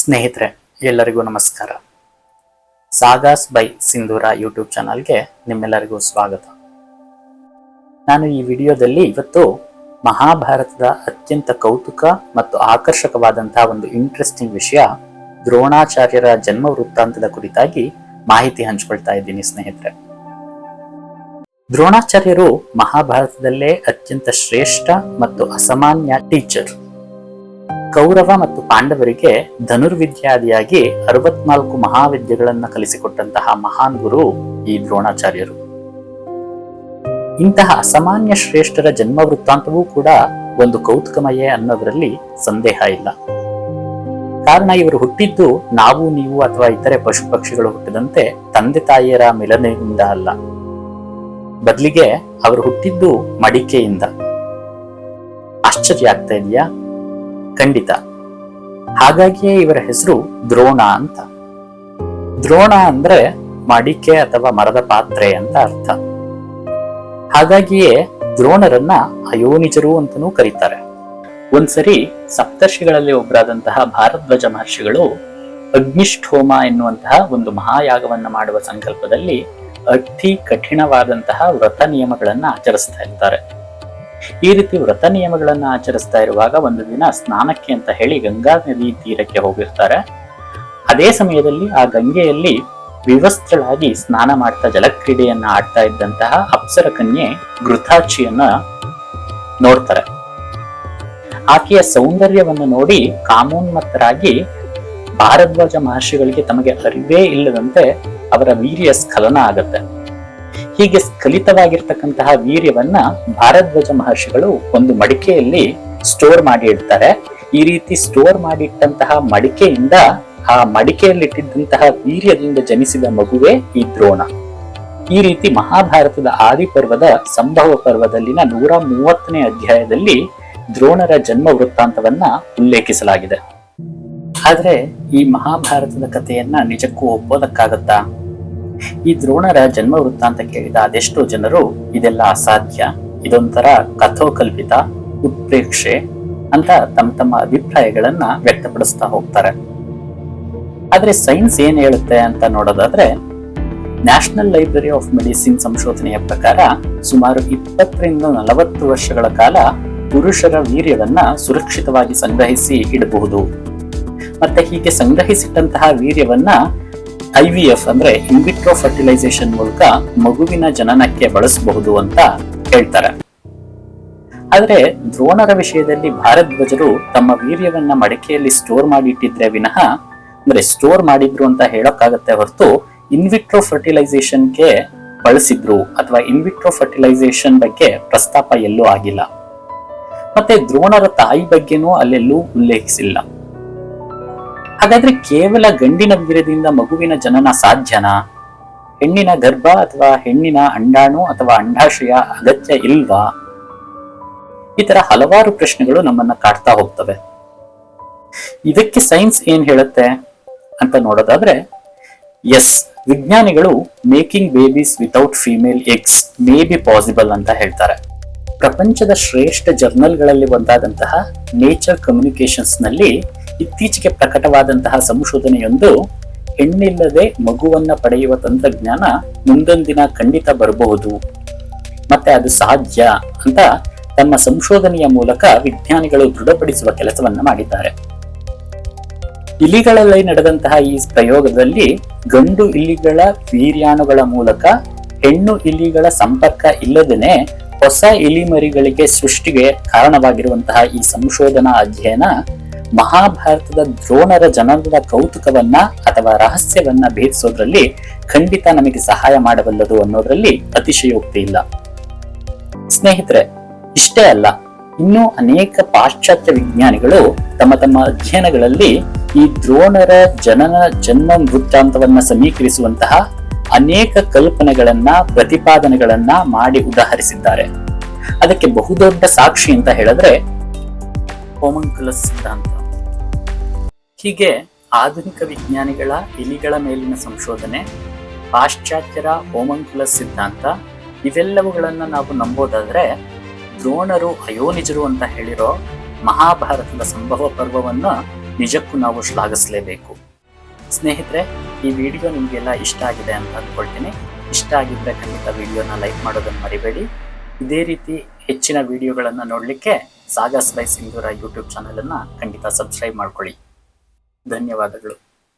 ಸ್ನೇಹಿತರೆ, ಎಲ್ಲರಿಗೂ ನಮಸ್ಕಾರ. ಸಾಗಾಸ್ ಬೈ ಸಿಂಧೂರ ಯೂಟ್ಯೂಬ್ ಚಾನಲ್ಗೆ ನಿಮ್ಮೆಲ್ಲರಿಗೂ ಸ್ವಾಗತ. ನಾನು ಈ ವಿಡಿಯೋದಲ್ಲಿ ಇವತ್ತು ಮಹಾಭಾರತದ ಅತ್ಯಂತ ಕೌತುಕ ಮತ್ತು ಆಕರ್ಷಕವಾದಂತಹ ಒಂದು ಇಂಟ್ರೆಸ್ಟಿಂಗ್ ವಿಷಯ ದ್ರೋಣಾಚಾರ್ಯರ ಜನ್ಮ ವೃತ್ತಾಂತದ ಕುರಿತಾಗಿ ಮಾಹಿತಿ ಹಂಚಿಕೊಳ್ತಾ ಇದ್ದೀನಿ. ಸ್ನೇಹಿತರೆ, ದ್ರೋಣಾಚಾರ್ಯರು ಮಹಾಭಾರತದಲ್ಲೇ ಅತ್ಯಂತ ಶ್ರೇಷ್ಠ ಮತ್ತು ಅಸಾಮಾನ್ಯ ಟೀಚರ್. ಕೌರವ ಮತ್ತು ಪಾಂಡವರಿಗೆ ಧನುರ್ವಿದ್ಯಾದಿಯಾಗಿ 64 ಮಹಾವಿದ್ಯೆಗಳನ್ನು ಕಲಿಸಿಕೊಟ್ಟಂತಹ ಮಹಾನ್ ಗುರು ಈ ದ್ರೋಣಾಚಾರ್ಯರು. ಇಂತಹ ಅಸಾಮಾನ್ಯ ಶ್ರೇಷ್ಠರ ಜನ್ಮ ವೃತ್ತಾಂತವೂ ಕೂಡ ಒಂದು ಕೌತುಕಮಯೇ ಅನ್ನೋದರಲ್ಲಿ ಸಂದೇಹ ಇಲ್ಲ. ಕಾರಣ ಇವರು ಹುಟ್ಟಿದ್ದು ನಾವು ನೀವು ಅಥವಾ ಇತರೆ ಪಶು ಪಕ್ಷಿಗಳು ಹುಟ್ಟಿದಂತೆ ತಂದೆ ತಾಯಿಯರ ಮಿಲನೆಯಿಂದ ಅಲ್ಲ, ಬದಲಿಗೆ ಅವರು ಹುಟ್ಟಿದ್ದು ಮಡಿಕೆಯಿಂದ. ಆಶ್ಚರ್ಯ ಆಗ್ತಾ ಇದೆಯಾ? ಖಂಡಿತ. ಹಾಗಾಗಿಯೇ ಇವರ ಹೆಸರು ದ್ರೋಣ ಅಂತ. ದ್ರೋಣ ಅಂದ್ರೆ ಮಡಿಕೆ ಅಥವಾ ಮರದ ಪಾತ್ರೆ ಅಂತ ಅರ್ಥ. ಹಾಗಾಗಿಯೇ ದ್ರೋಣರನ್ನ ಅಯೋನಿಜರು ಅಂತನೂ ಕರೀತಾರೆ. ಒಂದ್ಸರಿ ಸಪ್ತರ್ಷಿಗಳಲ್ಲಿ ಒಬ್ಬರಾದಂತಹ ಭಾರದ್ವಾಜ ಮಹರ್ಷಿಗಳು ಅಗ್ನಿಷ್ಠೋಮ ಎನ್ನುವಂತಹ ಒಂದು ಮಹಾಯಾಗವನ್ನ ಮಾಡುವ ಸಂಕಲ್ಪದಲ್ಲಿ ಅತಿ ಕಠಿಣವಾದಂತಹ ವ್ರತ ನಿಯಮಗಳನ್ನ ಆಚರಿಸ್ತಾ ಇರ್ತಾರೆ. ಈ ರೀತಿ ವ್ರತ ನಿಯಮಗಳನ್ನ ಆಚರಿಸ್ತಾ ಇರುವಾಗ ಒಂದು ದಿನ ಸ್ನಾನಕ್ಕೆ ಅಂತ ಹೇಳಿ ಗಂಗಾ ನದಿ ತೀರಕ್ಕೆ ಹೋಗಿರ್ತಾರೆ. ಅದೇ ಸಮಯದಲ್ಲಿ ಆ ಗಂಗೆಯಲ್ಲಿ ವಿವಸ್ತ್ರಳಾಗಿ ಸ್ನಾನ ಮಾಡ್ತಾ ಜಲಕ್ರೀಡೆಯನ್ನ ಆಡ್ತಾ ಇದ್ದಂತಹ ಅಪ್ಸರ ಕನ್ಯೆ ಘೃತಾಚಿಯನ್ನ ನೋಡ್ತಾರೆ. ಆಕೆಯ ಸೌಂದರ್ಯವನ್ನು ನೋಡಿ ಕಾಮೋನ್ಮತ್ತರಾಗಿ ಭಾರದ್ವಾಜ ಮಹರ್ಷಿಗಳಿಗೆ ತಮಗೆ ಅರಿವೇ ಇಲ್ಲದಂತೆ ಅವರ ವೀರ್ಯ ಸ್ಖಲನ ಆಗತ್ತೆ. ಹೀಗೆ ಸ್ಖಲಿತವಾಗಿರ್ತಕ್ಕಂತಹ ವೀರ್ಯವನ್ನ ಭಾರದ್ವಾಜ ಮಹರ್ಷಿಗಳು ಒಂದು ಮಡಿಕೆಯಲ್ಲಿ ಸ್ಟೋರ್ ಮಾಡಿ ಇಡ್ತಾರೆ. ಈ ರೀತಿ ಸ್ಟೋರ್ ಮಾಡಿಟ್ಟಂತಹ ಮಡಿಕೆಯಿಂದ ಆ ಮಡಿಕೆಯಲ್ಲಿಟ್ಟಿದ್ದಂತಹ ವೀರ್ಯದಿಂದ ಜನಿಸಿದ ಮಗುವೇ ಈ ದ್ರೋಣ. ಈ ರೀತಿ ಮಹಾಭಾರತದ ಆದಿಪರ್ವದ ಸಂಭವ ಪರ್ವದಲ್ಲಿನ 130ನೇ ಅಧ್ಯಾಯದಲ್ಲಿ ದ್ರೋಣರ ಜನ್ಮ ವೃತ್ತಾಂತವನ್ನ ಉಲ್ಲೇಖಿಸಲಾಗಿದೆ. ಆದ್ರೆ ಈ ಮಹಾಭಾರತದ ಕಥೆಯನ್ನ ನಿಜಕ್ಕೂ ಒಪ್ಪೋದಕ್ಕಾಗತ್ತಾ? ಈ ದ್ರೋಣರ ಜನ್ಮ ವೃತ್ತಾಂತ ಕೇಳಿದ ಅದೆಷ್ಟೋ ಜನರು ಇದೆಲ್ಲ ಅಸಾಧ್ಯ, ಇದೊಂಥರ ಕಥೋಕಲ್ಪಿತ, ಉತ್ಪ್ರೇಕ್ಷೆ ಅಂತ ತಮ್ಮ ಅಭಿಪ್ರಾಯಗಳನ್ನ ವ್ಯಕ್ತಪಡಿಸ್ತಾ ಹೋಗ್ತಾರೆ. ಆದ್ರೆ ಸೈನ್ಸ್ ಏನ್ ಹೇಳುತ್ತೆ ಅಂತ ನೋಡೋದಾದ್ರೆ, ನ್ಯಾಷನಲ್ ಲೈಬ್ರರಿ ಆಫ್ ಮೆಡಿಸಿನ್ ಸಂಶೋಧನೆಯ ಪ್ರಕಾರ ಸುಮಾರು 20 ರಿಂದ 40 ವರ್ಷಗಳ ಕಾಲ ಪುರುಷರ ವೀರ್ಯವನ್ನ ಸುರಕ್ಷಿತವಾಗಿ ಸಂಗ್ರಹಿಸಿ ಇಡಬಹುದು. ಮತ್ತೆ ಹೀಗೆ ಸಂಗ್ರಹಿಸಿಟ್ಟಂತಹ ವೀರ್ಯವನ್ನ IVF ಅಂದ್ರೆ ಇನ್ವಿಟ್ರೋ ಫರ್ಟಿಲೈಸೇಷನ್ ಮೂಲಕ ಮಗುವಿನ ಜನನಕ್ಕೆ ಬಳಸಬಹುದು ಅಂತ ಹೇಳ್ತಾರೆ. ಆದ್ರೆ ದ್ರೋಣರ ವಿಷಯದಲ್ಲಿ ಭಾರದ್ವಾಜರು ತಮ್ಮ ವೀರ್ಯವನ್ನ ಮಡಿಕೆಯಲ್ಲಿ ಸ್ಟೋರ್ ಮಾಡಿಟ್ಟಿದ್ರೆ ವಿನಃ, ಅಂದ್ರೆ ಸ್ಟೋರ್ ಮಾಡಿದ್ರು ಅಂತ ಹೇಳೋಕ್ಕಾಗತ್ತೆ ಹೊರತು ಇನ್ವಿಟ್ರೋ ಫರ್ಟಿಲೈಸೇಷನ್ಗೆ ಬಳಸಿದ್ರು ಅಥವಾ ಇನ್ವಿಟ್ರೋ ಫರ್ಟಿಲೈಸೇಷನ್ ಬಗ್ಗೆ ಪ್ರಸ್ತಾಪ ಎಲ್ಲೂ ಆಗಿಲ್ಲ. ಮತ್ತೆ ದ್ರೋಣರ ತಾಯಿ ಬಗ್ಗೆನೂ ಅಲ್ಲೆಲ್ಲೂ ಉಲ್ಲೇಖಿಸಿಲ್ಲ. ಹಾಗಾದ್ರೆ ಕೇವಲ ಗಂಡಿನ ವೀರ್ಯದಿಂದ ಮಗುವಿನ ಜನನ ಸಾಧ್ಯನಾ? ಹೆಣ್ಣಿನ ಗರ್ಭ ಅಥವಾ ಹೆಣ್ಣಿನ ಅಂಡಾಣು ಅಥವಾ ಅಂಡಾಶಯ ಅಗತ್ಯ ಇಲ್ವಾ? ಈ ತರ ಹಲವಾರು ಪ್ರಶ್ನೆಗಳು ನಮ್ಮನ್ನ ಕಾಡ್ತಾ ಹೋಗ್ತವೆ. ಇದಕ್ಕೆ ಸೈನ್ಸ್ ಏನ್ ಹೇಳುತ್ತೆ ಅಂತ ನೋಡೋದಾದ್ರೆ, ಎಸ್, ವಿಜ್ಞಾನಿಗಳು making babies without female eggs may be possible ಅಂತ ಹೇಳ್ತಾರೆ. ಪ್ರಪಂಚದ ಶ್ರೇಷ್ಠ ಜರ್ನಲ್ಗಳಲ್ಲಿ ಒಂದಾದಂತಹ ನೇಚರ್ ಕಮ್ಯುನಿಕೇಶನ್ಸ್ ನಲ್ಲಿ ಇತ್ತೀಚೆಗೆ ಪ್ರಕಟವಾದಂತಹ ಸಂಶೋಧನೆಯೊಂದು ಹೆಣ್ಣಿಲ್ಲದೆ ಮಗುವನ್ನ ಪಡೆಯುವ ತಂತ್ರಜ್ಞಾನ ಮುಂದೊಂದಿನ ಖಂಡಿತ ಬರಬಹುದು, ಮತ್ತೆ ಅದು ಸಾಧ್ಯ ಅಂತ ತಮ್ಮ ಸಂಶೋಧನೆಯ ಮೂಲಕ ವಿಜ್ಞಾನಿಗಳು ದೃಢಪಡಿಸುವ ಕೆಲಸವನ್ನ ಮಾಡಿದ್ದಾರೆ. ಇಲಿಗಳಲ್ಲಿ ನಡೆದಂತಹ ಈ ಪ್ರಯೋಗದಲ್ಲಿ ಗಂಡು ಇಲಿಗಳ ವೀರ್ಯಾಣುಗಳ ಮೂಲಕ ಹೆಣ್ಣು ಇಲಿಗಳ ಸಂಪರ್ಕ ಇಲ್ಲದೇನೆ ಹೊಸ ಇಲಿಮರಿಗಳಿಗೆ ಸೃಷ್ಟಿಗೆ ಕಾರಣವಾಗಿರುವಂತಹ ಈ ಸಂಶೋಧನಾ ಅಧ್ಯಯನ ಮಹಾಭಾರತದ ದ್ರೋಣರ ಜನನದ ಕೌತುಕವನ್ನ ಅಥವಾ ರಹಸ್ಯವನ್ನ ಭೇದಿಸೋದ್ರಲ್ಲಿ ಖಂಡಿತ ನಮಗೆ ಸಹಾಯ ಮಾಡಬಲ್ಲದು ಅನ್ನೋದ್ರಲ್ಲಿ ಅತಿಶಯೋಕ್ತಿ ಇಲ್ಲ. ಸ್ನೇಹಿತರೆ, ಇಷ್ಟೇ ಅಲ್ಲ, ಇನ್ನೂ ಅನೇಕ ಪಾಶ್ಚಾತ್ಯ ವಿಜ್ಞಾನಿಗಳು ತಮ್ಮ ಅಧ್ಯಯನಗಳಲ್ಲಿ ಈ ದ್ರೋಣರ ಜನ್ಮ ವೃತ್ತಾಂತವನ್ನ ಸಮೀಕರಿಸುವಂತಹ ಅನೇಕ ಕಲ್ಪನೆಗಳನ್ನ ಪ್ರತಿಪಾದನೆಗಳನ್ನ ಮಾಡಿ ಉದಾಹರಿಸಿದ್ದಾರೆ. ಅದಕ್ಕೆ ಬಹುದೊಡ್ಡ ಸಾಕ್ಷಿ ಅಂತ ಹೇಳಿದ್ರೆ ಹೋಮಂಕುಲಸ್ ಸಿದ್ಧಾಂತ. ಹೀಗೆ ಆಧುನಿಕ ವಿಜ್ಞಾನಿಗಳ ಇಲಿಗಳ ಮೇಲಿನ ಸಂಶೋಧನೆ, ಪಾಶ್ಚಾತ್ಯರ ಹೋಮಂಕುಲಸ್ ಸಿದ್ಧಾಂತ, ಇವೆಲ್ಲವುಗಳನ್ನ ನಾವು ನಂಬೋದಾದ್ರೆ ದ್ರೋಣರು ಅಯೋನಿಜರು ಅಂತ ಹೇಳಿರೋ ಮಹಾಭಾರತದ ಸಂಭವ ಪರ್ವವನ್ನ ನಿಜಕ್ಕೂ ನಾವು ಶ್ಲಾಘಿಸಲೇಬೇಕು. ಸ್ನೇಹಿತರೆ, ಈ ವಿಡಿಯೋ ನಿಮಗೆಲ್ಲ ಇಷ್ಟ ಆಗಿದೆ ಅಂತ ಅಂದ್ಕೊಳ್ತೀನಿ. ಇಷ್ಟ ಆಗಿದ್ರೆ ಖಂಡಿತ ವಿಡಿಯೋನ ಲೈಕ್ ಮಾಡೋದನ್ನು ಮರಿಬೇಡಿ. ಇದೇ ರೀತಿ ಹೆಚ್ಚಿನ ವಿಡಿಯೋಗಳನ್ನು ನೋಡಲಿಕ್ಕೆ ಸಾಗಸ್ ಬೈ ಸಿಂಧೂರ ಯೂಟ್ಯೂಬ್ ಚಾನಲನ್ನು ಖಂಡಿತ ಸಬ್ಸ್ಕ್ರೈಬ್ ಮಾಡ್ಕೊಳ್ಳಿ. ಧನ್ಯವಾದಗಳು.